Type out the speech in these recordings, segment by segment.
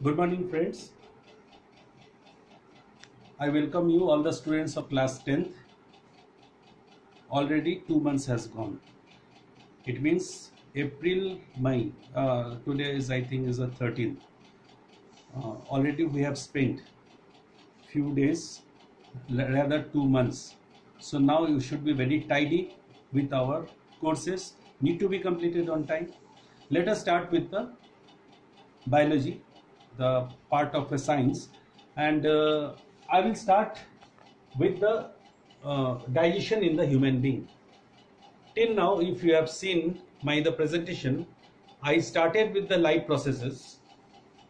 Good morning, friends. I welcome you, all the students of class 10th. Already 2 months has gone. It means April, May. Today is, I think, is the 13th. Already we have spent few days, rather 2 months. So now you should be very tidy with our courses. Need to be completed on time. Let us start with the biology, the part of a science, and I will start with the digestion in the human being. Till now, if you have seen the presentation, I started with the life processes.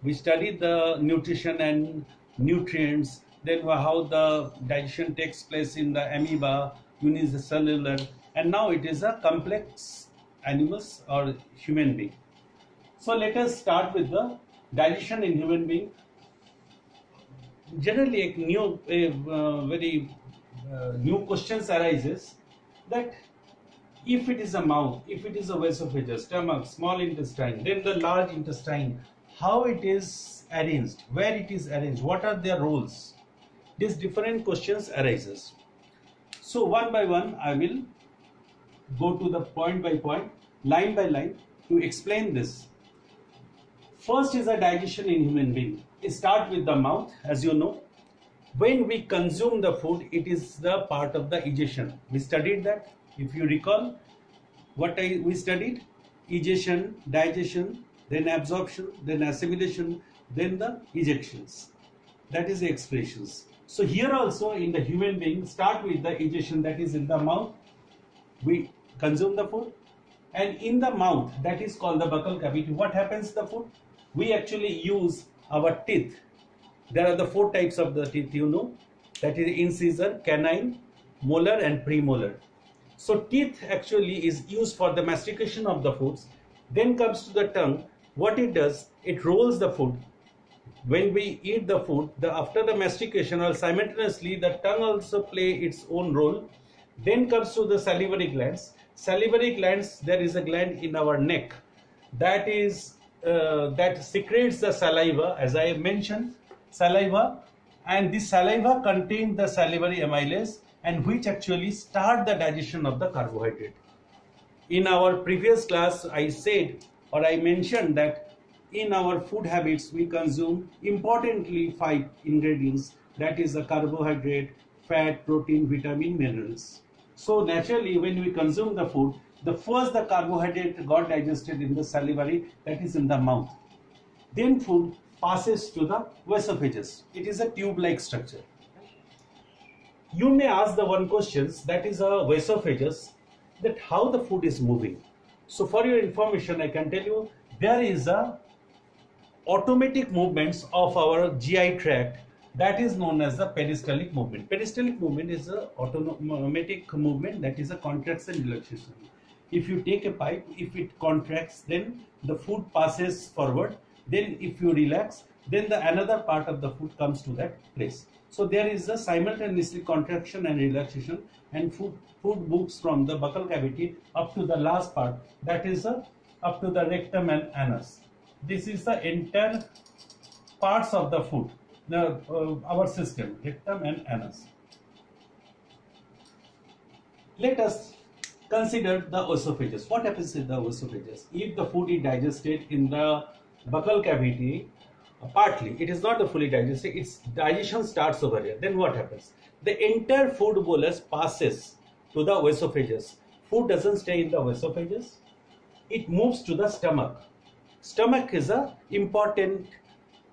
We studied the nutrition and nutrients, then how the digestion takes place in the amoeba, unicellular, and now it is a complex animals or human being. So let us start with the digestion in human being. Generally, very new questions arises that if it is a mouth, if it is a esophagus, stomach, small intestine, then the large intestine, how it is arranged, where it is arranged, what are their roles? These different questions arises. So one by one, I will go to the point by point, line by line to explain this. First is a digestion in human being. It starts with the mouth, as you know. When we consume the food, it is the part of the digestion. We studied that. If you recall, we studied? Digestion, digestion, then absorption, then assimilation, then the ejections. That is the expressions. So here also in the human being, start with the digestion, that is in the mouth. We consume the food. And in the mouth, that is called the buccal cavity. What happens to the food? We actually use our teeth. There are the 4 types of the teeth, you know. That is incisor, canine, molar and premolar. So teeth actually is used for the mastication of the foods. Then comes to the tongue. What it does, it rolls the food. When we eat the food, after the mastication or simultaneously, the tongue also play its own role. Then comes to the salivary glands. Salivary glands, there is a gland in our neck that is that secretes the saliva, as I mentioned, saliva, and this saliva contains the salivary amylase, and which actually start the digestion of the carbohydrate. In our previous class, I said or I mentioned that in our food habits we consume importantly 5 ingredients, that is the carbohydrate, fat, protein, vitamin, minerals. So naturally, when we consume the food, the carbohydrate got digested in the salivary, that is in the mouth. Then food passes to the esophagus. It is a tube-like structure. You may ask the one question, that is a esophagus, that how the food is moving. So for your information, I can tell you there is a automatic movements of our GI tract, that is known as the peristaltic movement. Peristaltic movement is an automatic movement, that is a contraction and relaxation. If you take a pipe, if it contracts, then the food passes forward. Then if you relax, then another part of the food comes to that place. So there is a simultaneously contraction and relaxation, and food moves from the buccal cavity up to the last part, that is up to the rectum and anus. This is the entire parts of the food. Our system, rectum and anus. Let us consider the esophagus. What happens in the esophagus? If the food is digested in the buccal cavity, partly, it is not fully digested, its digestion starts over here. Then what happens? The entire food bolus passes to the esophagus. Food doesn't stay in the esophagus. It moves to the stomach. Stomach is an important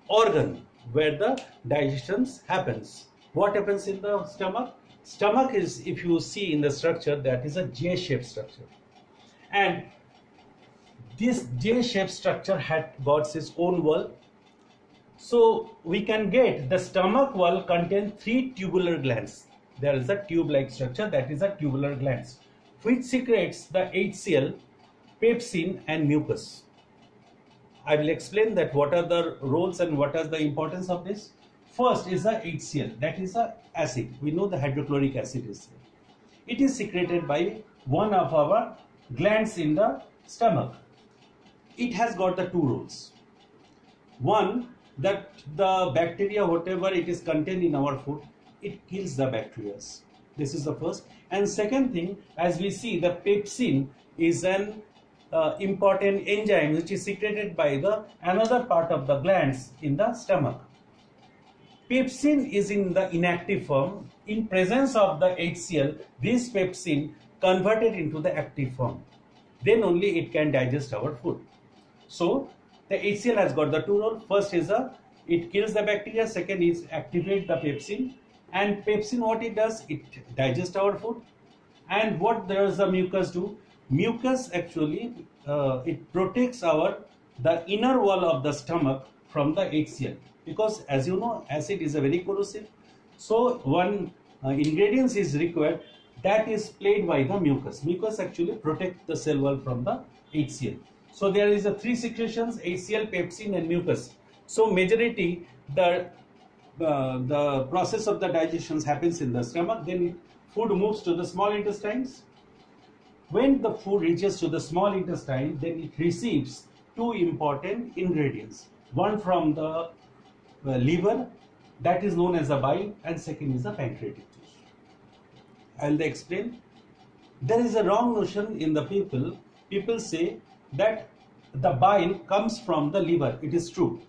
organ where the digestion happens. What happens in the stomach? Stomach is, if you see in the structure, that is a J-shaped structure. And this J-shaped structure had got its own wall. So we can get the stomach wall contains 3 tubular glands. There is a tube-like structure, that is a tubular glands, which secretes the HCl, pepsin and mucus. I will explain that what are the roles and what is the importance of this. First is the HCl, that is a acid. We know the hydrochloric acid is there. It is secreted by one of our glands in the stomach. It has got the 2 roles. One, that the bacteria, whatever it is contained in our food, it kills the bacteria. This is the first. And second thing, as we see, the pepsin is an important enzyme which is secreted by the another part of the glands in the stomach. Pepsin is in the inactive form. In presence of the HCl, this pepsin converted into the active form. Then only it can digest our food. So the HCl has got the two roles. First is it kills the bacteria. Second is activate the pepsin. And pepsin, what it does, it digests our food. And what does the mucus do? Mucus actually it protects the inner wall of the stomach from the HCl, because as you know, acid is a very corrosive. So one ingredient is required, that is played by the mucus. Mucus actually protects the cell wall from the HCl. So there is a three secretions: HCl, pepsin, and mucus. So majority the process of the digestion happens in the stomach. Then food moves to the small intestines. When the food reaches to the small intestine, then it receives two important ingredients. One from the liver, that is known as the bile, and second is the pancreatic juice. I will explain. There is a wrong notion in the people. People say that the bile comes from the liver. It is true.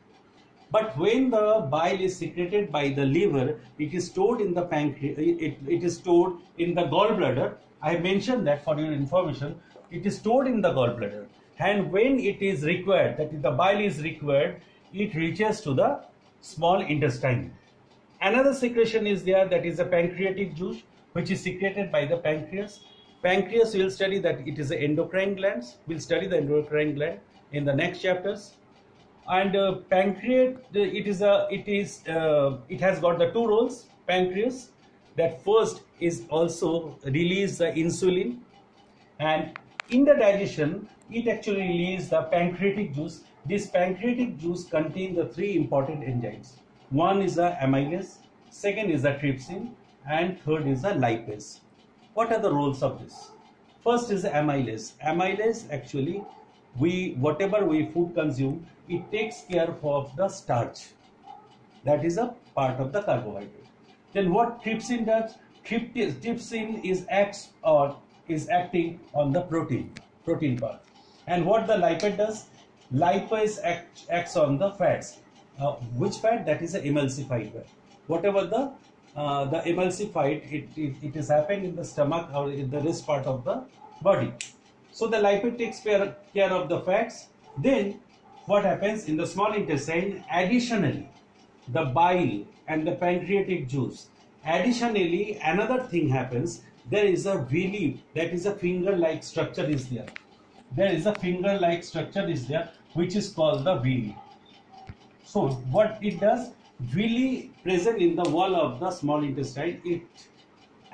But when the bile is secreted by the liver, it is stored in the pancreas, it is stored in the gallbladder. I have mentioned that for your information. It is stored in the gallbladder. And when it is required, that is the bile is required, it reaches to the small intestine. Another secretion is there, that is the pancreatic juice, which is secreted by the pancreas. Pancreas, we will study that it is the endocrine glands. We will study the endocrine gland in the next chapters. And pancreas, it has got the two roles. Pancreas, that first is also release the insulin, and in the digestion it actually releases the pancreatic juice. This pancreatic juice contains the three important enzymes. One is the amylase, second is the trypsin, and third is the lipase. What are the roles of this? First is the amylase. Amylase actually, whatever we food consume, it takes care of the starch. That is a part of the carbohydrate. Then what trypsin does? Trypsin is acting on the protein part. And what the lipase does? Lipase acts on the fats. Which fat? That is the emulsified fat. Whatever the emulsified, it is happening in the stomach or in the rest part of the body. So the lipase takes care of the fats. Then what happens in the small intestine? Additionally, the bile and the pancreatic juice. Additionally, another thing happens. There is a villi, that is a finger-like structure is there. There is a finger-like structure is there, which is called the villi. So what it does? Villi present in the wall of the small intestine, it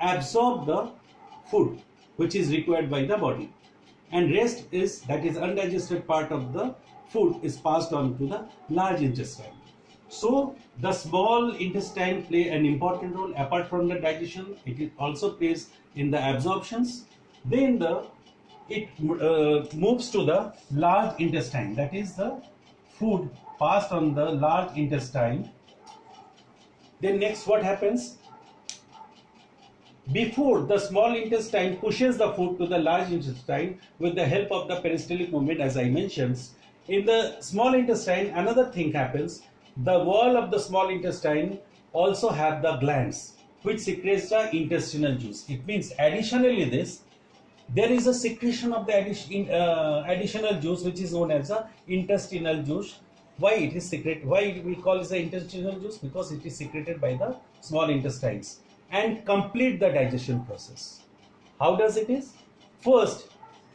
absorbs the food which is required by the body, and rest is, that is undigested part of the food, is passed on to the large intestine. So the small intestine play an important role. Apart from the digestion, it also plays in the absorptions. Then it moves to the large intestine, that is the food passed on the large intestine. Then next what happens? Before the small intestine pushes the food to the large intestine with the help of the peristaltic movement, as I mentioned, in the small intestine another thing happens. The wall of the small intestine also have the glands which secretes the intestinal juice. It means additionally this, there is a secretion of the additional juice which is known as the intestinal juice. Why it is secreted? Why we call it the intestinal juice? Because it is secreted by the small intestines and complete the digestion process. How does it is? First,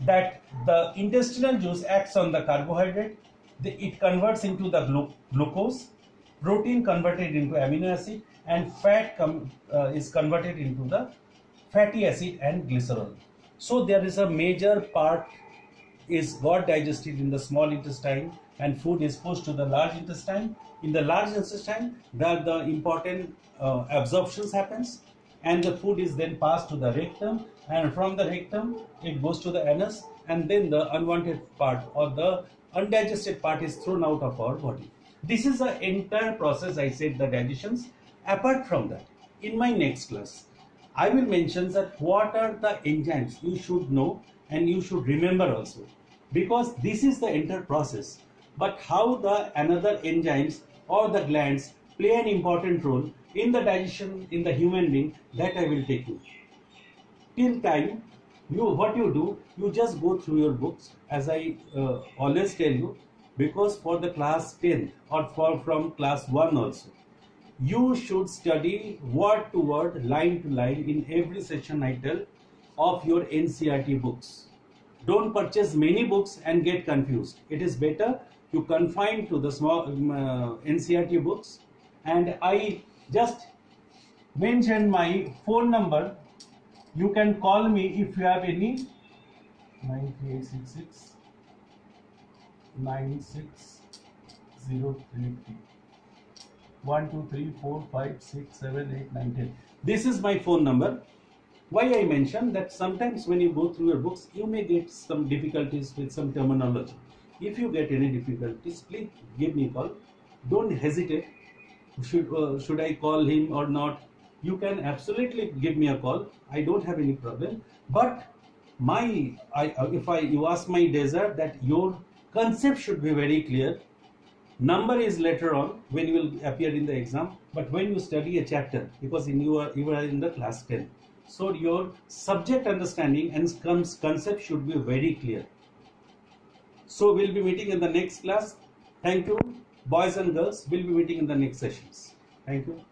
that the intestinal juice acts on the carbohydrate. It converts into the glucose, protein converted into amino acid, and fat is converted into the fatty acid and glycerol. So there is a major part is got digested in the small intestine, and food is pushed to the large intestine. In the large intestine, the important absorptions happens, and the food is then passed to the rectum, and from the rectum it goes to the anus, and then the unwanted part or the undigested part is thrown out of our body. This is the entire process. I said the digestions. Apart from that, in my next class, I will mention that what are the enzymes you should know and you should remember also, because this is the entire process. But how the another enzymes or the glands play an important role in the digestion in the human being, that I will take you. Till time, what you do, you just go through your books, as I always tell you, because for the class 10 or from class 1 also, you should study word to word, line to line in every session I tell of your NCERT books. Don't purchase many books and get confused. It is better you confine to the small NCERT books. And I just mentioned my phone number. You can call me if you have any. 93866 96033. 1 2 3 4 5 6 7 8 9 10. This is my phone number. Why I mentioned that sometimes when you go through your books, you may get some difficulties with some terminology. If you get any difficulties, please give me a call. Don't hesitate. Should I call him or not? You can absolutely give me a call. I don't have any problem. But you ask my desire that your concept should be very clear. Number is later on when you will appear in the exam. But when you study a chapter, because you are in the class 10, so your subject understanding and concept should be very clear. So we'll be meeting in the next class. Thank you. Boys and girls, we'll be meeting in the next sessions. Thank you.